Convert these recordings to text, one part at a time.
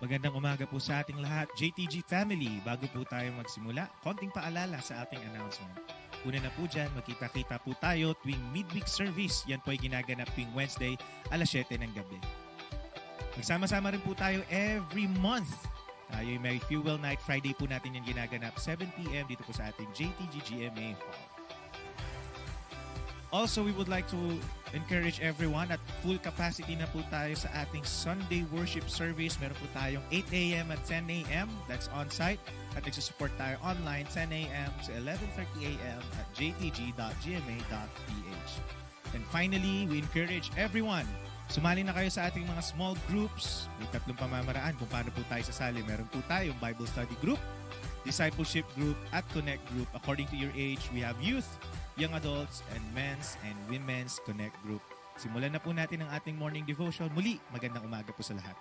Magandang umaga po sa ating lahat, JTG family. Bago po tayo magsimula, konting paalala sa ating announcement. Una na po dyan, magkita-kita po tayo tuwing midweek service. Yan po ay ginaganap tuwing Wednesday, alas 7 ng gabi. Magsama-sama rin po tayo every month. Tayo ay may Fuel Night Friday po natin yung ginaganap 7 p.m. dito po sa ating JTG GMA Hall. Also, we would like to encourage everyone at full capacity na po tayo sa ating Sunday worship service. Meron po tayong 8 a.m. at 10 a.m. That's on-site. At nagsusupport tayo online 10 a.m. to 11:30 a.m. at jtg.gma.ph. And finally, we encourage everyone, sumali na kayo sa ating mga small groups. May 3 pamamaraan kung paano po tayo sasali. Meron po tayong Bible study group, discipleship group, at connect group. According to your age, we have youth, young adults, and men's and women's connect group. Simulan na po natin ang ating morning devotion. Muli, magandang umaga po sa lahat.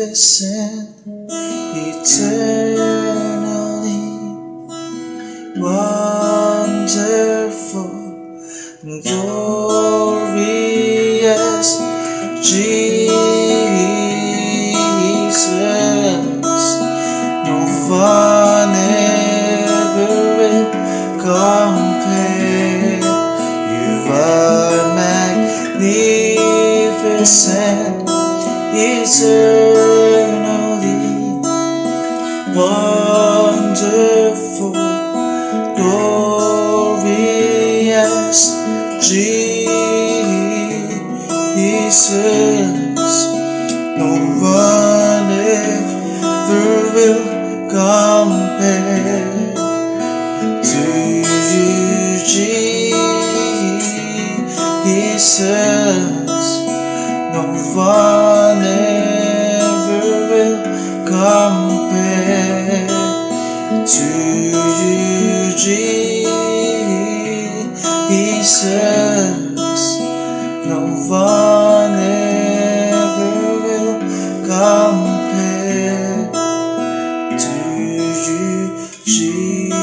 magnificent, eternally wonderful. eternally wonderful, glorious Jesus. No one ever will compare to you, Jesus. No one ever will compare to you, Jesus. No one ever will compare to you, Jesus.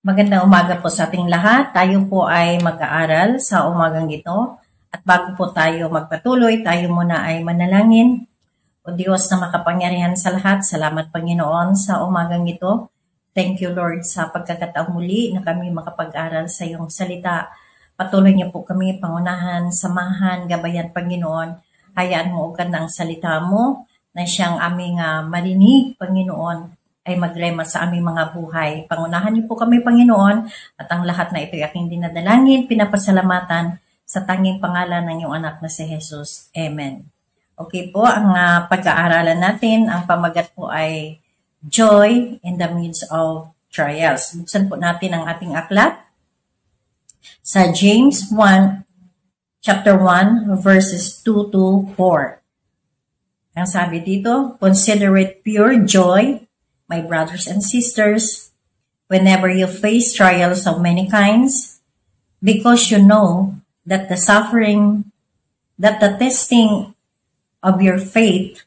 Magandang umaga po sa ating lahat. Tayo po ay mag-aaral sa umagang ito. At bago po tayo magpatuloy, tayo muna ay manalangin. O Diyos na makapangyarihan sa lahat, salamat Panginoon sa umagang ito. Thank you Lord sa pagkakataong muli na kami makapag-aral sa iyong salita. Patuloy niyo po kami pangunahan, samahan, gabayan Panginoon. Hayaan mo ugan ang salita mo na siyang aming marinig Panginoon ay magrema sa aming mga buhay. Pangunahan niyo po kami, Panginoon, at ang lahat na ito'y aking dinadalangin, pinapasalamatan sa tanging pangalan ng iyong anak na si Jesus. Amen. Okay po, ang pag-aaralan natin, ang pamagat po ay Joy in the Midst of Trials. Buksan po natin ang ating aklat sa James 1, chapter 1, verses 2 to 4. Ang sabi dito, consider it pure joy, my brothers and sisters, whenever you face trials of many kinds, because you know that the testing of your faith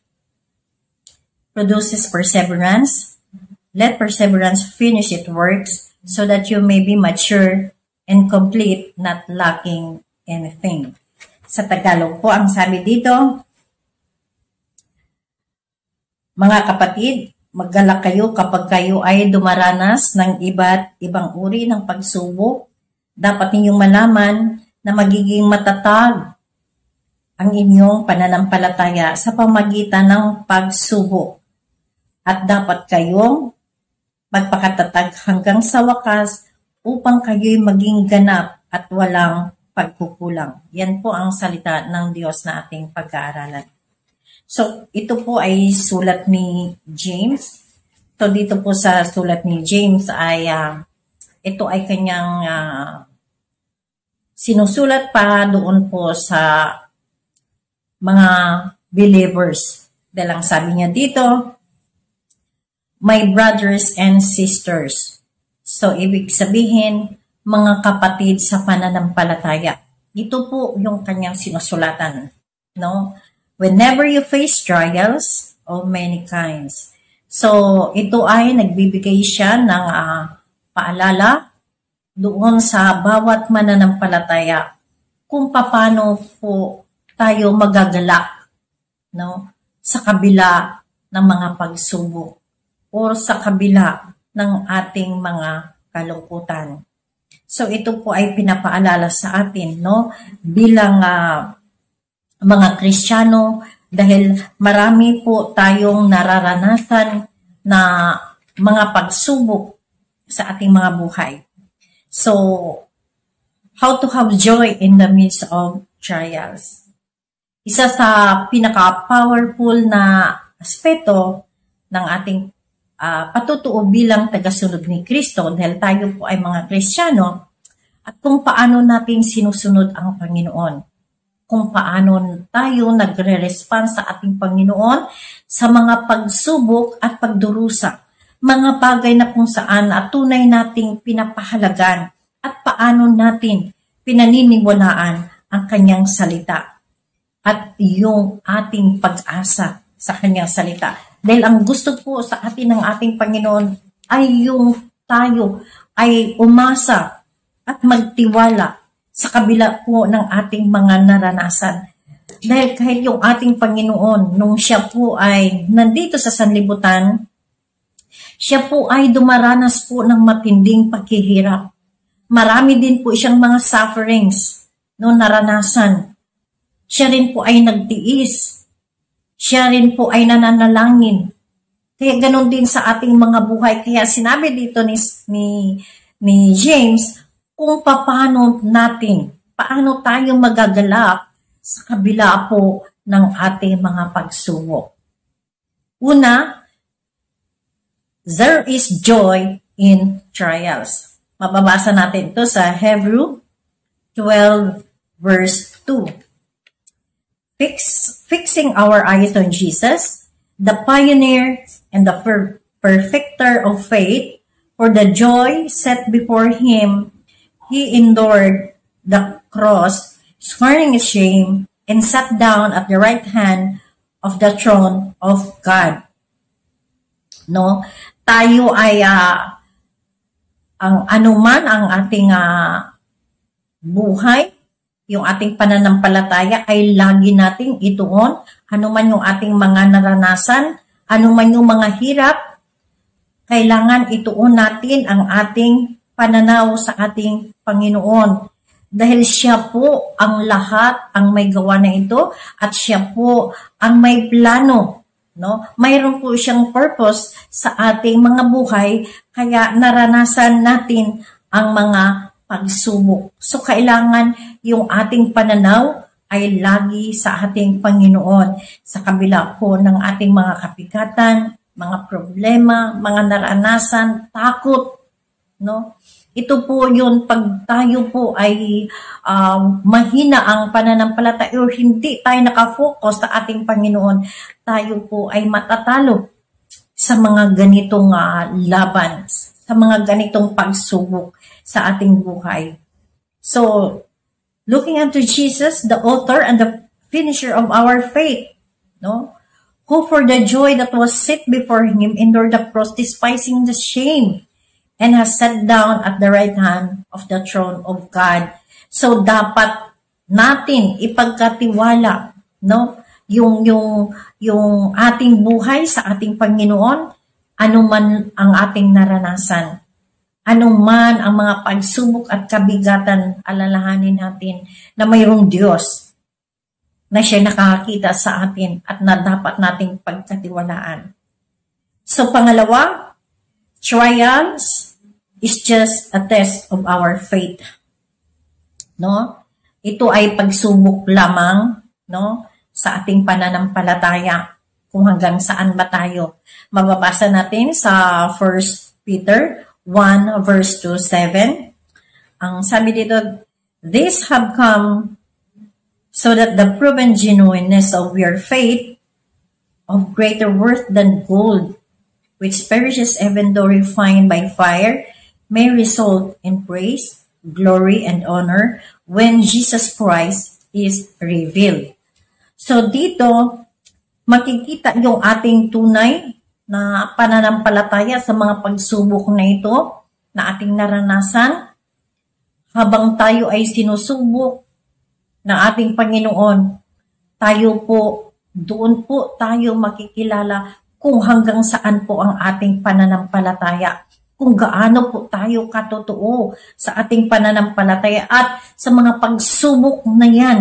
produces perseverance. Let perseverance finish its works, so that you may be mature and complete, not lacking anything. Sa Tagalog po, ang sabi dito, mga kapatid, maggalak kayo kapag kayo ay dumaranas ng iba't ibang uri ng pagsubok. Dapat ninyong malaman na magiging matatag ang inyong pananampalataya sa pamagitan ng pagsubok. At dapat kayong magpakatatag hanggang sa wakas upang kayo'y maging ganap at walang pagkukulang. Yan po ang salita ng Diyos na ating pag-aaralan. So, ito po ay sulat ni James. So, dito po sa sulat ni James ay ito ay kanyang sinusulat pa doon po sa mga believers. Dahil ang sabi niya dito, my brothers and sisters. So, ibig sabihin, mga kapatid sa pananampalataya. Ito po yung kanyang sinusulatan. No? Whenever you face trials of many kinds. So, ito ay nagbibigay siya ng paalala doon sa bawat mananampalataya kung paano po tayo magagalak, no, sa kabila ng mga pagsubok o sa kabila ng ating mga kalungkutan. So, ito po ay pinapaalala sa atin, no, bilang mga Kristiyano, dahil marami po tayong nararanasan na mga pagsubok sa ating mga buhay. So, how to have joy in the midst of trials? Isa sa pinaka-powerful na aspeto ng ating patutuo bilang tagasunod ni Kristo, dahil tayo po ay mga Kristiyano, at kung paano natin sinusunod ang Panginoon. Kung paano tayo nagre-respond sa ating Panginoon sa mga pagsubok at pagdurusa. Mga bagay na kung saan at tunay nating pinapahalagan at paano natin pinaniniwalaan ang kanyang salita at yung ating pag-asa sa kanyang salita. Dahil ang gusto po sa atin ng ating Panginoon ay yung tayo ay umasa at magtiwala sa kabila po ng ating mga naranasan. Dahil kahit yung ating Panginoon, nung siya po ay nandito sa sanlibutan, siya po ay dumaranas po ng matinding paghihirap. Marami din po siyang mga sufferings no naranasan. Siya rin po ay nagtiis. Siya rin po ay nananalangin. Kaya ganun din sa ating mga buhay. Kaya sinabi dito ni James, kung paano tayo magagalak sa kabila po ng ating mga pagsubok. Una, there is joy in trials. Mababasa natin ito sa Hebrew 12 verse 2. Fixing our eyes on Jesus, the pioneer and the perfecter of faith, for the joy set before him, he endured the cross, scorning its shame, and sat down at the right hand of the throne of God. No, tayo ay ang anuman ang ating buhay, yung ating pananampalataya ay lagi nating ituon, anuman yung ating mga naranasan, anuman yung mga hirap, kailangan ituon natin ang ating pananaw sa ating Panginoon. Dahil siya po ang lahat, ang may gawa na ito, at siya po ang may plano. No? Mayroon po siyang purpose sa ating mga buhay, kaya naranasan natin ang mga pagsubok. So, kailangan yung ating pananaw ay lagi sa ating Panginoon. Sa kabila po ng ating mga kapigatan, mga problema, mga naranasan, takot. No? Ito po yun, pag tayo po ay mahina ang pananampalataya o hindi tayo nakafocus sa ating Panginoon, tayo po ay matatalo sa mga ganitong laban, sa mga ganitong pagsubok sa ating buhay. So, looking unto Jesus, the author and the finisher of our faith, no? Who for the joy that was set before him endured the cross, despising the shame, and has sat down at the right hand of the throne of God. So, dapat natin ipagkatiwala, no? Yung ating buhay sa ating Panginoon, anuman ang ating naranasan. Anuman ang mga pagsubok at kabigatan, alalahanin natin na mayroong Diyos na siya nakakita sa atin at na dapat nating pagkatiwalaan. So, pangalawa, trials is just a test of our faith. No? Ito ay pagsubok lamang, no, sa ating pananampalataya kung hanggang saan ba tayo. Mababasa natin sa 1 Peter 1 verse 2-7. Ang sabi dito, "These have come so that the proven genuineness of your faith, of greater worth than gold, which perishes even though refined by fire, may result in praise, glory, and honor when Jesus Christ is revealed." So dito, makikita yung ating tunay na pananampalataya sa mga pagsubok na ito na ating naranasan habang tayo ay sinusubok ng ating Panginoon. Doon po tayo makikilala kung hanggang saan po ang ating pananampalataya, kung gaano po tayo katotoo sa ating pananampalataya at sa mga pagsubok na yan.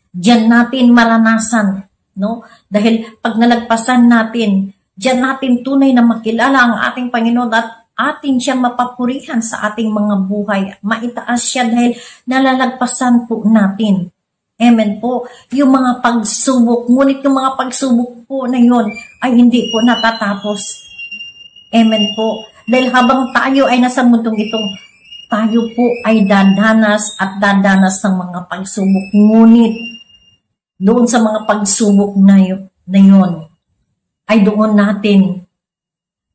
Diyan natin maranasan, no? Dahil pag nalagpasan natin, diyan natin tunay na makilala ang ating Panginoon at atin siya mapapurihan sa ating mga buhay. Maitaas siya dahil nalalagpasan po natin. Amen po. Yung mga pagsubok, ngunit yung mga pagsubok po na yun ay hindi po natatapos. Amen po. Dahil habang tayo ay nasa mundong itong, tayo po ay dadanas at dadanas ng mga pagsubok. Ngunit, doon sa mga pagsubok na yun, ay doon natin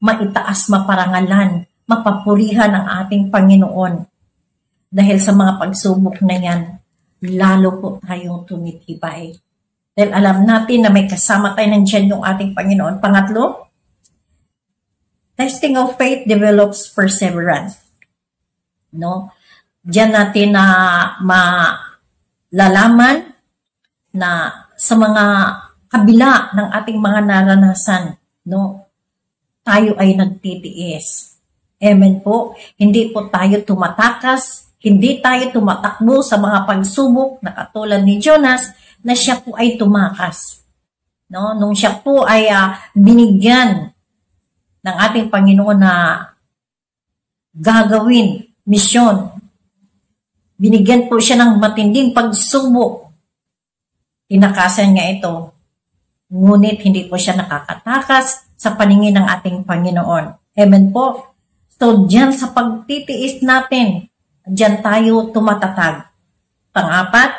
maitaas, maparangalan, mapapurihan ang ating Panginoon. Dahil sa mga pagsubok na yan, lalo po tayong tumitibay. Dahil alam natin na may kasama tayo nandiyan yung ating Panginoon. Pangatlo, testing of faith develops perseverance. No? Diyan natin na malalaman na sa mga kabila ng ating mga naranasan, no, tayo ay nagtitiis. Amen po. Hindi po tayo tumatakas, hindi tayo tumatakbo sa mga pagsubok na katulad ni Jonas na siya po ay tumakas. No, nung siya po ay binigyan ng ating Panginoon na gagawin misyon, binigyan po siya ng matinding pagsubok. Tinakasan niya ito. Ngunit hindi po siya nakakatakas sa paningin ng ating Panginoon. Amen po. So, diyan sa pagtitiis natin, diyan tayo tumatatag. Pang-apat,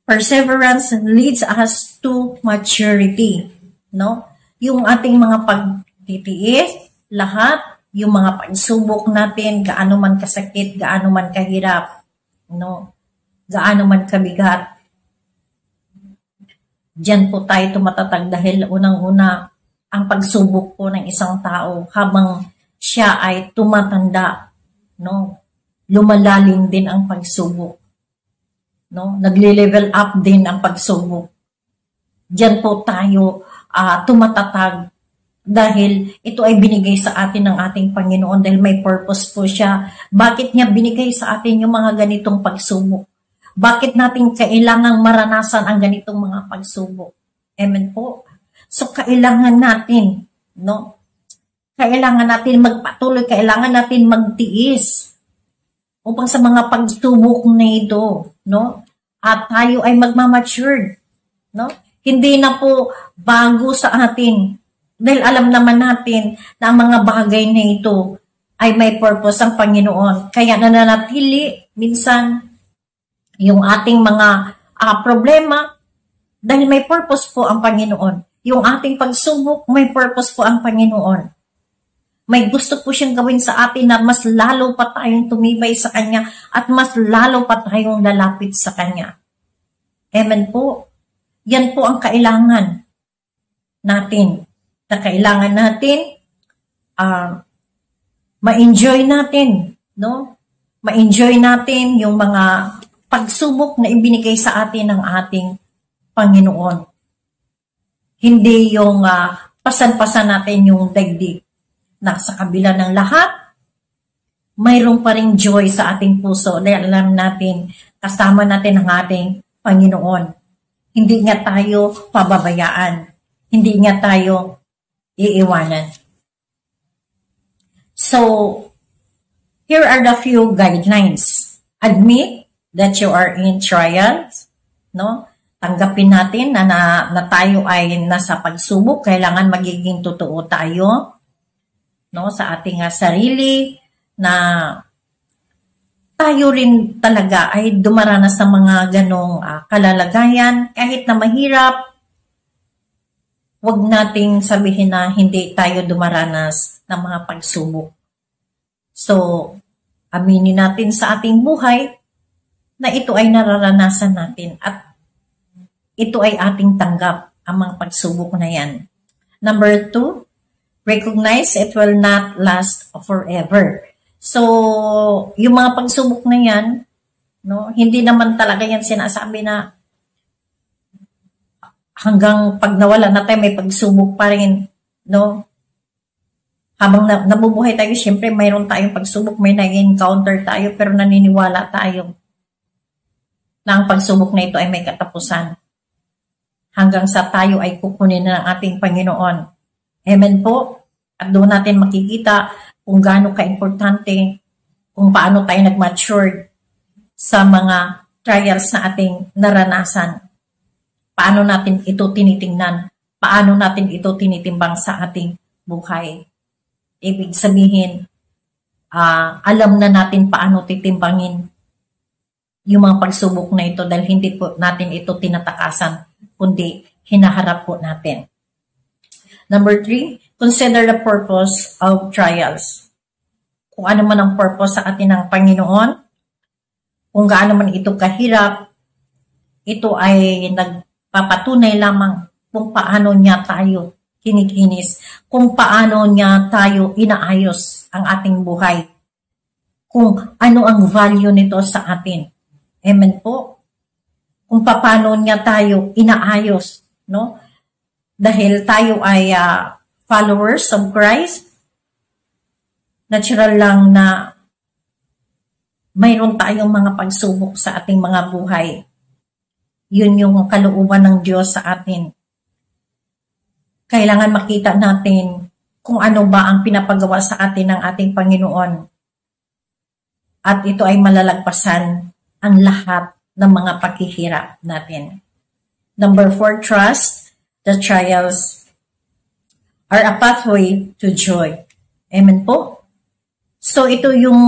perseverance leads us to maturity. No? Yung ating mga pagtitiis, lahat, yung mga pagsubok natin, gaano man kasakit, gaano man kahirap, no? Gaano man kabigat. Diyan po tayo tumatatag dahil unang-una, ang pagsubok po ng isang tao habang siya ay tumatanda, no? Lumalalim din ang pagsubok. No? Nagle-level up din ang pagsubok. Diyan po tayo tumatatag dahil ito ay binigay sa atin ng ating Panginoon dahil may purpose po siya. Bakit niya binigay sa atin yung mga ganitong pagsubok? Bakit natin kailangang maranasan ang ganitong mga pagsubok? Amen po. So kailangan natin, no? Kailangan natin magpatuloy, kailangan natin magtiis upang sa mga pagsubok na ito, no? At tayo ay magmamature, no? Hindi na po bago sa atin dahil alam naman natin na ang mga bagay na ito ay may purpose ang Panginoon. Kaya nananatili minsan yung ating mga problema dahil may purpose po ang Panginoon. Yung ating pagsubok, may purpose po ang Panginoon. May gusto po siyang gawin sa atin na mas lalo pa tayong tumibay sa Kanya at mas lalo pa tayong lalapit sa Kanya. Amen po. Yan po ang kailangan natin. Na kailangan natin ma-enjoy natin, no? Ma-enjoy natin yung mga pagsubok na ibinigay sa atin ng ating Panginoon. Hindi yung pasan-pasan natin yung daigdig. Na sa kabila ng lahat, mayroon pa ring joy sa ating puso dahil alam natin, kasama natin ang ating Panginoon. Hindi nga tayo pababayaan. Hindi nga tayo iiwanan. So, here are the few guidelines. Admit that you are in trials, no? Tanggapin natin na tayo ay nasa pagsubok, kailangan magiging totoo tayo, no, sa ating sarili, na tayo rin talaga ay dumaranas sa mga ganong kalalagayan. Kahit na mahirap, huwag nating sabihin na hindi tayo dumaranas ng mga pagsubok. So, aminin natin sa ating buhay na ito ay nararanasan natin at ito ay ating tanggap, ang mga pagsubok na yan. Number 2, recognize it will not last forever. So, yung mga pagsubok na yan, no, hindi naman talaga yan sinasabi na hanggang pag nawala na tayo, may pagsubok pa rin, no? Habang nabubuhay tayo, syempre mayroon tayong pagsubok, may nag-encounter tayo, pero naniniwala tayo na ang pagsubok na ito ay may katapusan. Hanggang sa tayo ay kukunin ng ating Panginoon. Amen po. At doon natin makikita kung gaano ka-importante, kung paano tayo nag-mature sa mga trials na ating naranasan. Paano natin ito tinitingnan? Paano natin ito tinitimbang sa ating buhay? Ibig sabihin, alam na natin paano titimbangin yung mga pagsubok na ito dahil hindi po natin ito tinatakasan, kundi hinaharap po natin. Number 3, consider the purpose of trials. Kung ano man ang purpose sa atin ng Panginoon, kung gaano man ito kahirap, ito ay nagpapatunay lamang kung paano niya tayo kinikinis, kung paano niya tayo inaayos ang ating buhay, kung ano ang value nito sa atin. Amen po. kung paano niya tayo inaayos, no? Dahil tayo ay followers of Christ, natural lang na mayroon tayong mga pagsubok sa ating mga buhay. Yun yung kalooban ng Diyos sa atin. Kailangan makita natin kung ano ba ang pinapagawa sa atin ng ating Panginoon. At ito ay malalagpasan ang lahat ng mga paghihirap natin. Number 4, trust. The trials are a pathway to joy. Amen po? So ito yung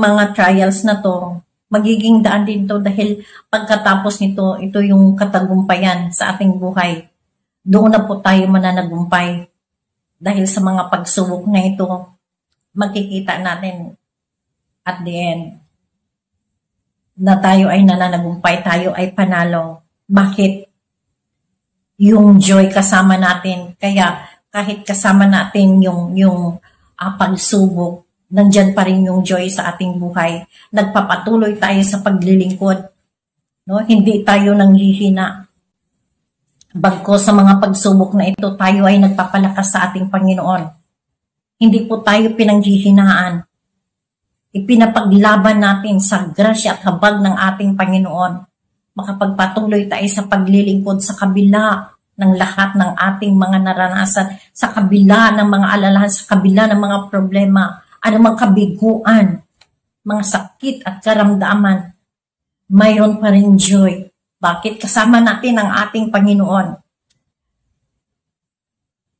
mga trials na to, magiging daan din to dahil pagkatapos nito, ito yung katagumpayan sa ating buhay. Doon na po tayo mananagumpay. Dahil sa mga pagsubok na ito, makikita natin at the end na tayo ay nananagumpay, tayo ay panalo. Bakit? Yung joy kasama natin. Kaya kahit kasama natin yung pagsubok, nandyan pa rin yung joy sa ating buhay. Nagpapatuloy tayo sa paglilingkod. No? Hindi tayo nanghihina. Bagko sa mga pagsubok na ito, tayo ay nagpapalakas sa ating Panginoon. Hindi po tayo pinanghihinaan. Ipinapaglaban natin sa grasya at habag ng ating Panginoon. Makapagpatuloy tayo sa paglilingkod sa kabila ng lahat ng ating mga naranasan, sa kabila ng mga alalahan, sa kabila ng mga problema, anumang kabiguan, mga sakit at karamdaman, mayroon pa rin joy. Bakit? Kasama natin ang ating Panginoon.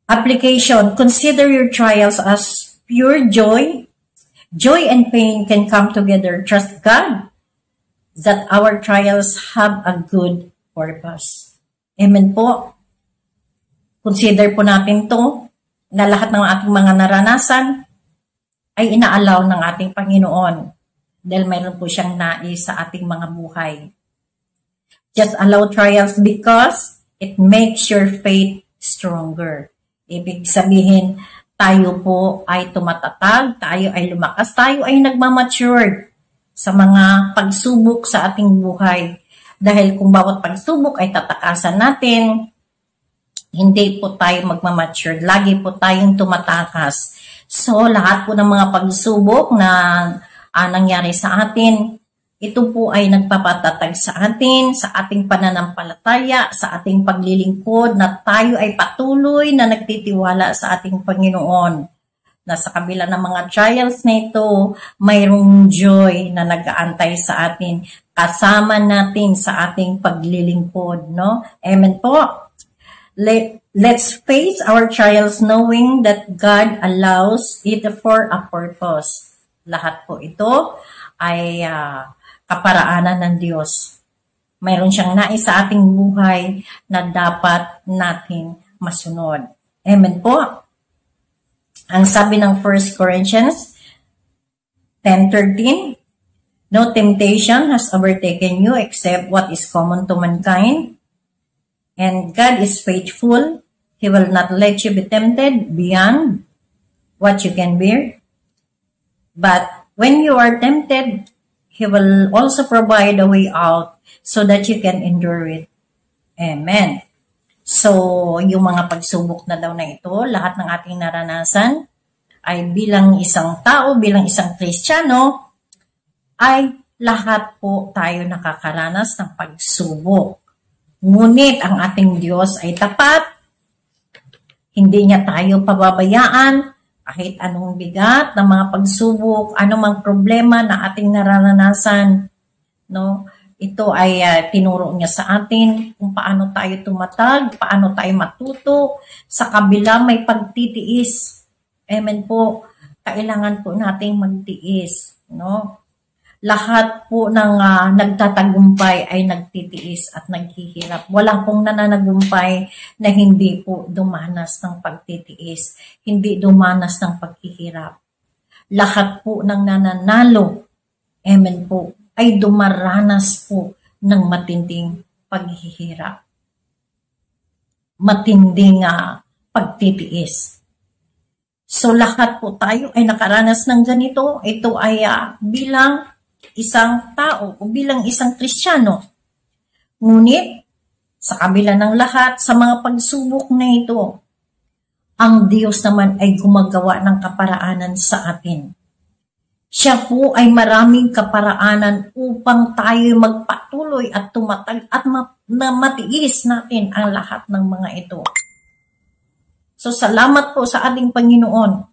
Application, consider your trials as pure joy. Joy and pain can come together. Trust God that our trials have a good purpose. Amen po. Consider po natin to na lahat ng ating mga naranasan ay inaalaw ng ating Panginoon dahil mayroon po siyang nais sa ating mga buhay. Just allow trials because it makes your faith stronger. Ibig sabihin, tayo po ay tumatatag, tayo ay lumakas, tayo ay nagmamature sa mga pagsubok sa ating buhay. Dahil kung bawat pagsubok ay tatakasan natin, hindi po tayo magmamature. Lagi po tayong tumatakas. So, lahat po ng mga pagsubok na nangyari sa atin, ito po ay nagpapatatag sa atin, sa ating pananampalataya, sa ating paglilingkod, na tayo ay patuloy na nagtitiwala sa ating Panginoon. Na sa kabila ng mga trials na ito, mayroong joy na nag-aantay sa atin. Kasama natin sa ating paglilingkod, no? Amen po. Let's face our trials knowing that God allows it for a purpose. Lahat po ito ay kaparaanan ng Diyos. Mayroon siyang nais sa ating buhay na dapat nating masunod. Amen po. Ang sabi ng 1 Corinthians 10:13, no temptation has overtaken you except what is common to mankind. And God is faithful. He will not let you be tempted beyond what you can bear. But when you are tempted, He will also provide a way out so that you can endure it. Amen. So, yung mga pagsubok na daw na ito, lahat ng ating naranasan, ay bilang isang tao, bilang isang Kristiyano, ay lahat po tayo nakakaranas ng pagsubok. Ngunit ang ating Diyos ay tapat, hindi niya tayo pababayaan, kahit anong bigat ng mga pagsubok, anumang problema na ating nararanasan, no? Ito ay tinuro niya sa atin kung paano tayo tumatag, paano tayo matuto, sa kabila may pagtitiis. Amen po. Kailangan po nating magtiis, no? Lahat po ng nagtatagumpay ay nagtitiis at naghihirap. Wala pong nananagumpay na hindi po dumanas ng pagtitiis, hindi dumanas ng paghihirap. Lahat po ng nananalo, amen po, ay dumaranas po ng matinding paghihirap. Matinding pagtitiis. So lahat po tayo ay nakaranas ng ganito. Ito ay bilang isang tao o bilang isang Kristiyano. Ngunit, sa kabila ng lahat, sa mga pagsubok na ito, ang Diyos naman ay gumagawa ng kaparaanan sa atin. Siya po ay maraming kaparaanan upang tayo magpatuloy at tumatag at matiis natin ang lahat ng mga ito. So salamat po sa ating Panginoon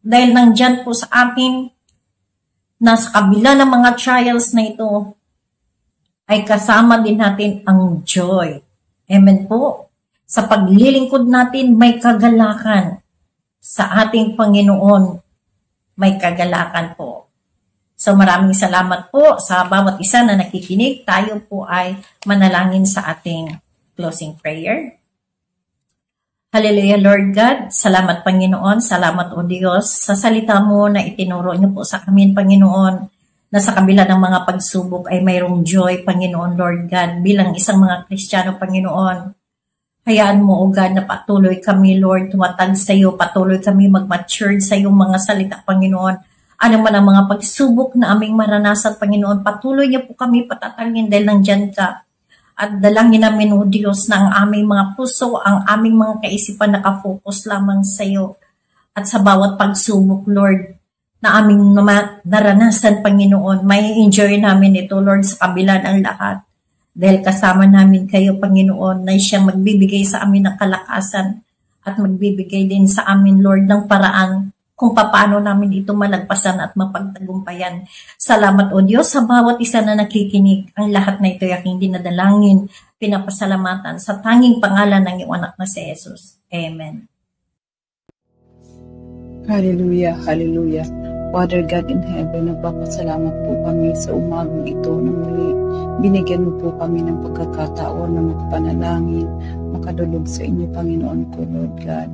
dahil nandyan po sa atin na sa kabila ng mga trials na ito ay kasama din natin ang joy. Amen po. Sa paglilingkod natin may kagalakan. Sa ating Panginoon may kagalakan po. So maraming salamat po sa bawat isa na nakikinig. Tayo po ay manalangin sa ating closing prayer. Hallelujah, Lord God. Salamat, Panginoon. Salamat, O Diyos, sa salita mo na itinuro niyo po sa amin, Panginoon, na sa kabila ng mga pagsubok ay mayroong joy, Panginoon, Lord God. Bilang isang mga Kristiyano, Panginoon, hayaan mo, O God, na patuloy kami, Lord, tumatag sa iyo, patuloy kami mag-matured sa iyong mga salita, Panginoon. Ano man ang mga pagsubok na aming maranasan, Panginoon, patuloy niyo po kami patatagin dahil nandyan ka. At dalangin namin, O Diyos, na ang aming mga puso, ang aming mga kaisipan nakafocus lamang sa iyo. At sa bawat pagsubok, Lord, na aming naranasan, Panginoon, may enjoy namin ito, Lord, sa kabila ng lahat. Dahil kasama namin kayo, Panginoon, na siyang magbibigay sa amin ng kalakasan at magbibigay din sa amin, Lord, ng paraan kung paano namin ito malagpasan at mapagtagumpayan. Salamat, O Diyos, sa bawat isa na nakikinig. Ang lahat na ito ay aking dinadalangin, pinapasalamatan sa tanging pangalan ng iyong anak na si Jesus. Amen. Hallelujah, hallelujah. Father God in heaven, nagpapasalamat po kami sa umagang ito na muli. Binigyan mo po kami ng pagkakataon na magpanalangin, makadulog sa inyo, Panginoon ko, Lord God.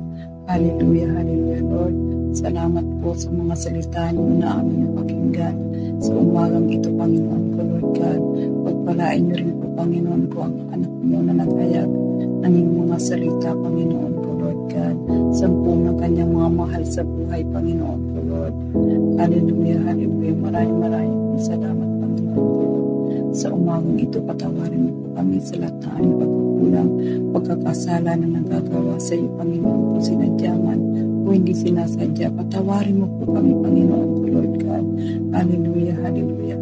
Hallelujah, hallelujah, Lord. Salamat po sa mga salita niyo na aming napakinggan sa umagang ito, Panginoon ko, Lord God. Pagpalain niyo rin po, Panginoon ko, ang anak mo na naghayag ng iyong mga salita, Panginoon ko, Lord God. Sampu ng kanyang mga mahal sa buhay, Panginoon ko, Lord. Hallelujah, hallelujah. Maraming salamat, Panginoon ko. Sa umagang ito, patawarin mo po kami sa lahat ng aming pagkukulang, pagkakasala na nagagawa sa iyo, Panginoon ko, sinadyaman o hindi sinasadya. Patawarin mo po kami, Panginoon ko, Lord God. Hallelujah, hallelujah.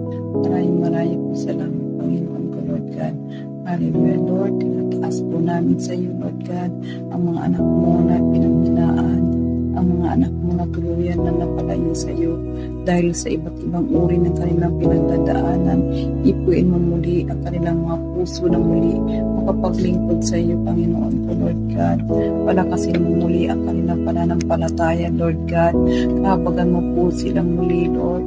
Maraming po salamat, Panginoon ko, Lord God. Hallelujah, Lord. Tinataas po namin sa iyo, Lord God, ang mga anak mo na pinanghinaan, ang mga anak mo na tuluyan na napalayo sa iyo dahil sa iba't ibang uri ng kanilang pinagdadaanan. Ipuin mo muli ang kanilang mga puso na muli makapaglingkod sa iyo, Panginoon ko, Lord God. Palakasin mo muli ang kanilang pananampalataya, Lord God. Kahabagan mo po silang muli, Lord.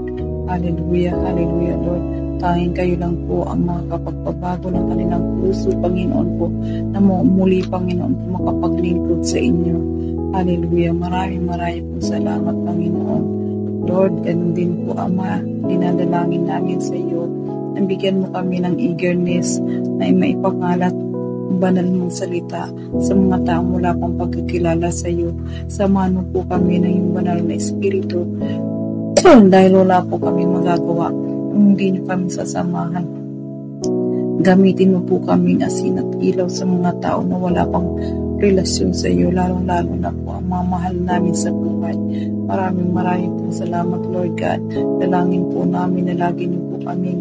Hallelujah, hallelujah, Lord. Tanging kayo lang po ang makakapagpabago ng kanilang puso, Panginoon ko, na muli, Panginoon ko, makapaglingkod sa inyo. Hallelujah. Maraming po salamat, Panginoon. Lord, ganun din po, Ama, dinadalangin namin sa iyo. Nabigyan mo kami ng eagerness na maipangalat ang banal mong salita sa mga taong wala pang pagkakilala sa iyo. Samahan mo po kami ng iyong banal na espiritu dahil wala po kami magagawa kung hindi niyo kami sasamahan. Gamitin mo po kaming asin at ilaw sa mga tao na wala pang relasyon sa iyo, lalong-lalo na po ang mga mahal namin sa buhay. Maraming po salamat, Lord God. Dalangin po namin na lagi niyo po kaming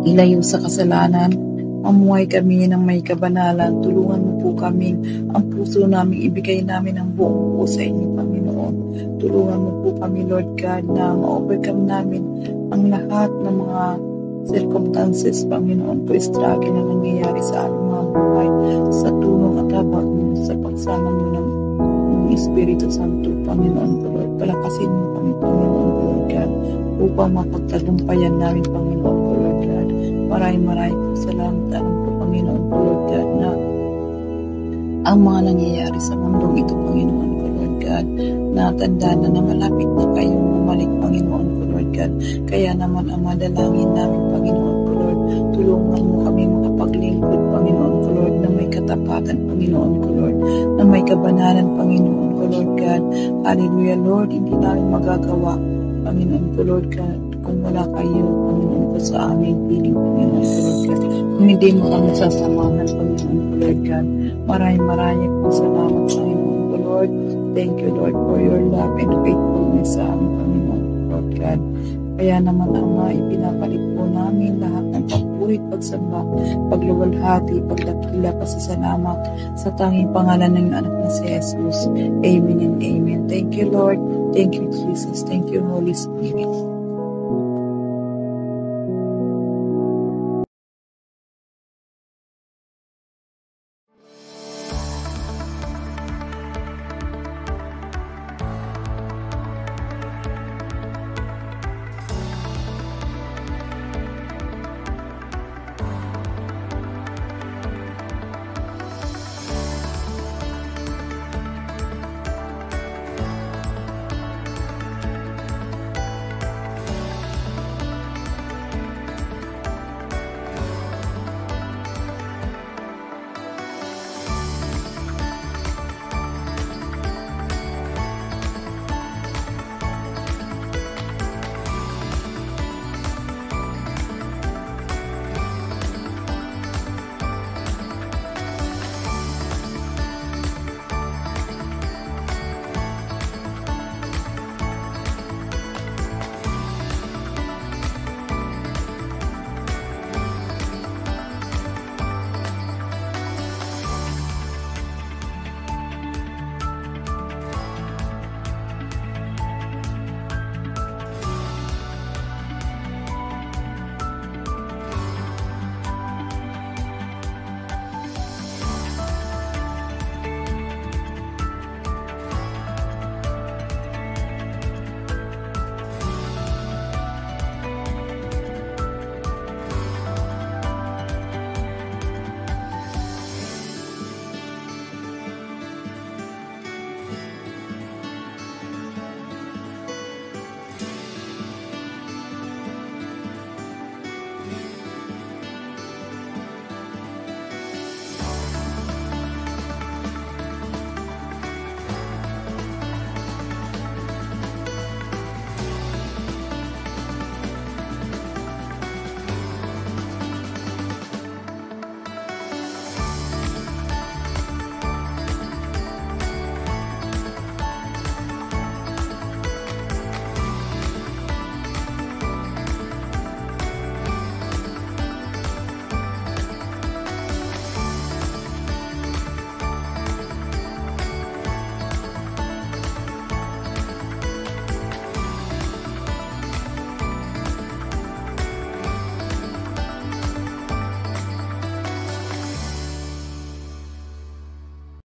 ilayo sa kasalanan. Mamuhay kami ng may kabanalan. Tulungan mo po kaming ang puso namin ibigay namin ang buong po sa inyo, Panginoon. Tulungan mo po kami, Lord God, na ma-overcome namin ang lahat ng mga circumstances, Panginoon ko, struggle na nangyayari sa aming mga buhay, sa tulong at habag mo, sa pagsama mo ng Espiritu Santo, Panginoon ko, Lord. Palakasin mo kami, Panginoon ko, Lord God, upang mapagtagumpayan namin, Panginoon ko, Lord God. Maraming po salamat. Alam ko, Panginoon ko, Lord God, na ang mga nangyayari sa mundong ito, Panginoon ko, Lord God, natanda na malapit na kayong bumalik, Panginoon ko, Lord God. Kaya naman ang madalangin namin, Panginoon ko, Lord, tulungan mo kami makapaglingkod, Panginoon ko, Lord, na may katapatan, Panginoon ko, Lord, na may kabanalan, Panginoon ko, Lord God. Hallelujah, Lord, hindi namin magagawa, Panginoon ko, Lord God, kung wala kayo, Panginoon po, sa aming piling, Panginoon po, Lord God. Kung hindi mo kami sasamahan, Panginoon po, Lord God. Maraming po salamat, Panginoon po, Lord. Thank you, Lord, for your love and faithfulness sa aming Panginoon po, Lord God. Kaya naman, Ama, ipinapalit po namin lahat ng papurit, pagsamba, pagluwalhati, pagdakila, pasasalamat sa tanging pangalan ng anak na si Jesus. Amen and amen. Thank you, Lord. Thank you, Jesus. Thank you, Holy Spirit.